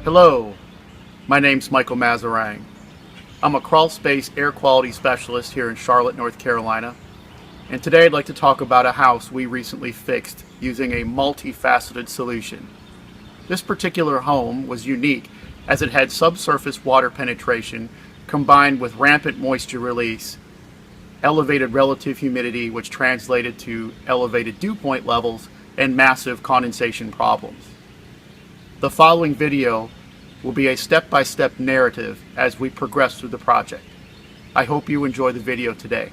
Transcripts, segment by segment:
Hello, my name's Michael Mazarang. I'm a crawl space air quality specialist here in Charlotte, North Carolina, and today I'd like to talk about a house we recently fixed using a multifaceted solution. This particular home was unique as it had subsurface water penetration combined with rampant moisture release, elevated relative humidity which translated to elevated dew point levels, and massive condensation problems. The following video will be a step-by-step narrative as we progress through the project. I hope you enjoy the video today.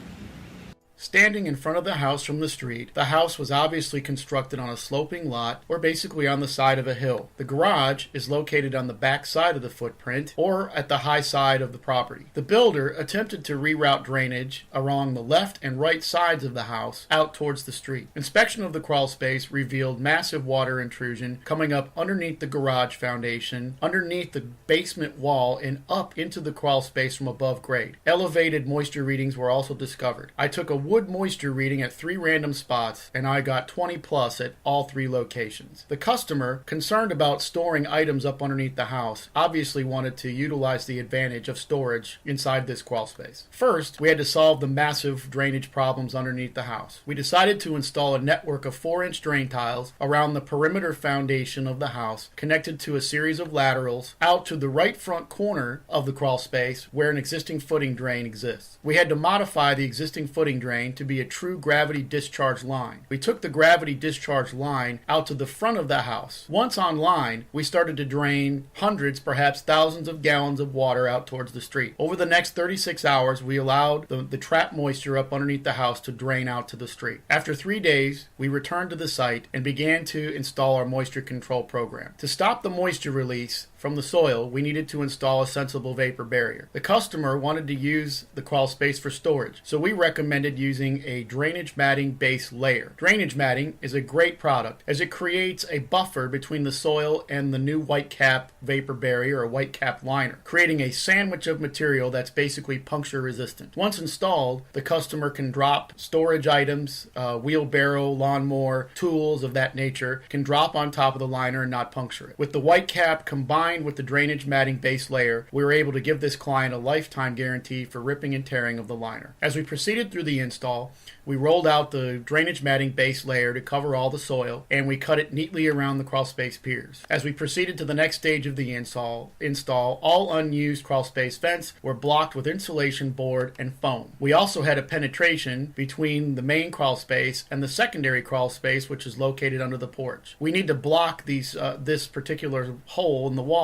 Standing in front of the house from the street, the house was obviously constructed on a sloping lot or basically on the side of a hill. The garage is located on the back side of the footprint or at the high side of the property. The builder attempted to reroute drainage along the left and right sides of the house out towards the street. Inspection of the crawl space revealed massive water intrusion coming up underneath the garage foundation, underneath the basement wall, and up into the crawl space from above grade. Elevated moisture readings were also discovered. I took a wood moisture reading at 3 random spots, and I got 20 plus at all 3 locations. The customer, concerned about storing items up underneath the house, obviously wanted to utilize the advantage of storage inside this crawl space. First, we had to solve the massive drainage problems underneath the house. We decided to install a network of 4-inch drain tiles around the perimeter foundation of the house, connected to a series of laterals out to the right front corner of the crawl space where an existing footing drain exists. We had to modify the existing footing drain to be a true gravity discharge line. We took the gravity discharge line out to the front of the house. Once online, we started to drain hundreds, perhaps thousands of gallons of water out towards the street. Over the next 36 hours, we allowed the trapped moisture up underneath the house to drain out to the street. After 3 days, we returned to the site and began to install our moisture control program. To stop the moisture release from the soil, we needed to install a sensible vapor barrier. The customer wanted to use the crawl space for storage, so we recommended using a drainage matting base layer. Drainage matting is a great product as it creates a buffer between the soil and the new white cap vapor barrier or white cap liner, creating a sandwich of material that's basically puncture resistant. Once installed, the customer can drop storage items, wheelbarrow, lawnmower, tools of that nature, can drop on top of the liner and not puncture it. With the white cap combined with the drainage matting base layer, we were able to give this client a lifetime guarantee for ripping and tearing of the liner. As we proceeded through the install, we rolled out the drainage matting base layer to cover all the soil, and we cut it neatly around the crawl space piers. As we proceeded to the next stage of the install, all unused crawl space vents were blocked with insulation board and foam. We also had a penetration between the main crawl space and the secondary crawl space, which is located under the porch. We need to block this particular hole in the wall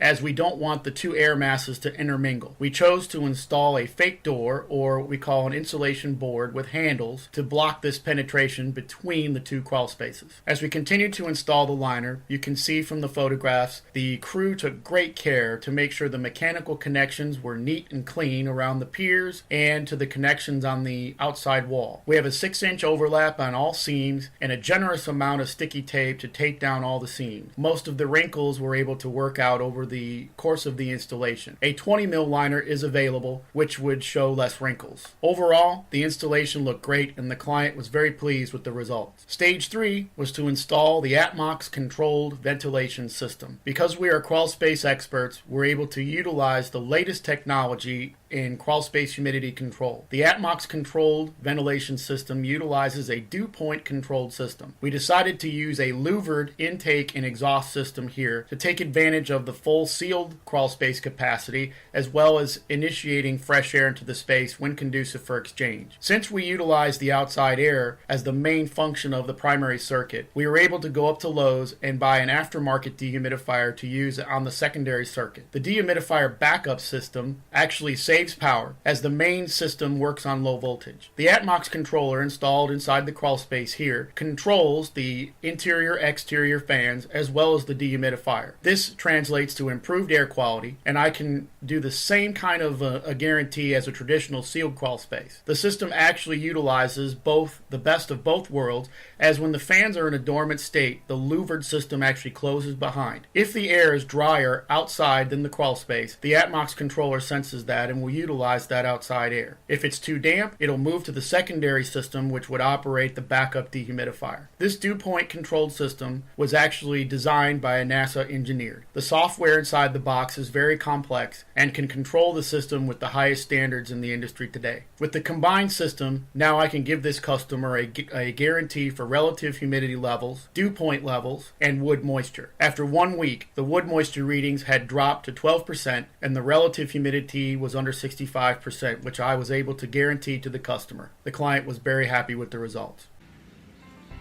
as we don't want the 2 air masses to intermingle. We chose to install a fake door, or what we call an insulation board with handles, to block this penetration between the 2 crawl spaces. As we continued to install the liner, you can see from the photographs, the crew took great care to make sure the mechanical connections were neat and clean around the piers and to the connections on the outside wall. We have a 6-inch overlap on all seams and a generous amount of sticky tape to tape down all the seams. Most of the wrinkles were able to work out over the course of the installation. A 20 mil liner is available, which would show less wrinkles. Overall, the installation looked great and the client was very pleased with the results. Stage 3 was to install the Atmox controlled ventilation system. Because we are crawl space experts, we're able to utilize the latest technology in crawl space humidity control. The Atmox controlled ventilation system utilizes a dew point controlled system. We decided to use a louvered intake and exhaust system here to take advantage of the full sealed crawl space capacity, as well as initiating fresh air into the space when conducive for exchange. Since we utilize the outside air as the main function of the primary circuit, we were able to go up to Lowe's and buy an aftermarket dehumidifier to use on the secondary circuit. The dehumidifier backup system actually saves power as the main system works on low voltage. The Atmox controller installed inside the crawl space here controls the interior-exterior fans as well as the dehumidifier. This translates to improved air quality, and I can do the same kind of a guarantee as a traditional sealed crawl space. The system actually utilizes both the best of both worlds, as when the fans are in a dormant state, the louvered system actually closes behind. If the air is drier outside than the crawl space, the Atmox controller senses that and will utilize that outside air. If it's too damp, it'll move to the secondary system, which would operate the backup dehumidifier. This dew point controlled system was actually designed by a NASA engineer. The software inside the box is very complex and can control the system with the highest standards in the industry today. With the combined system, now I can give this customer a guarantee for relative humidity levels, dew point levels, and wood moisture. After 1 week, the wood moisture readings had dropped to 12% and the relative humidity was under 65%, which I was able to guarantee to the customer. The client was very happy with the results.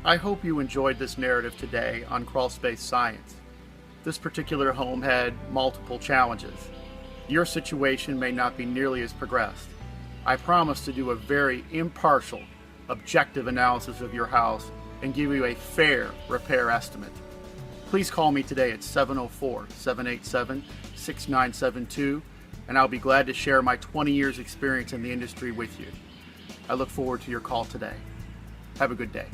I hope you enjoyed this narrative today on crawl space science. This particular home had multiple challenges. Your situation may not be nearly as progressed. I promise to do a very impartial, objective analysis of your house and give you a fair repair estimate. Please call me today at 704-787-6972, and I'll be glad to share my 20 years experience in the industry with you. I look forward to your call today. Have a good day.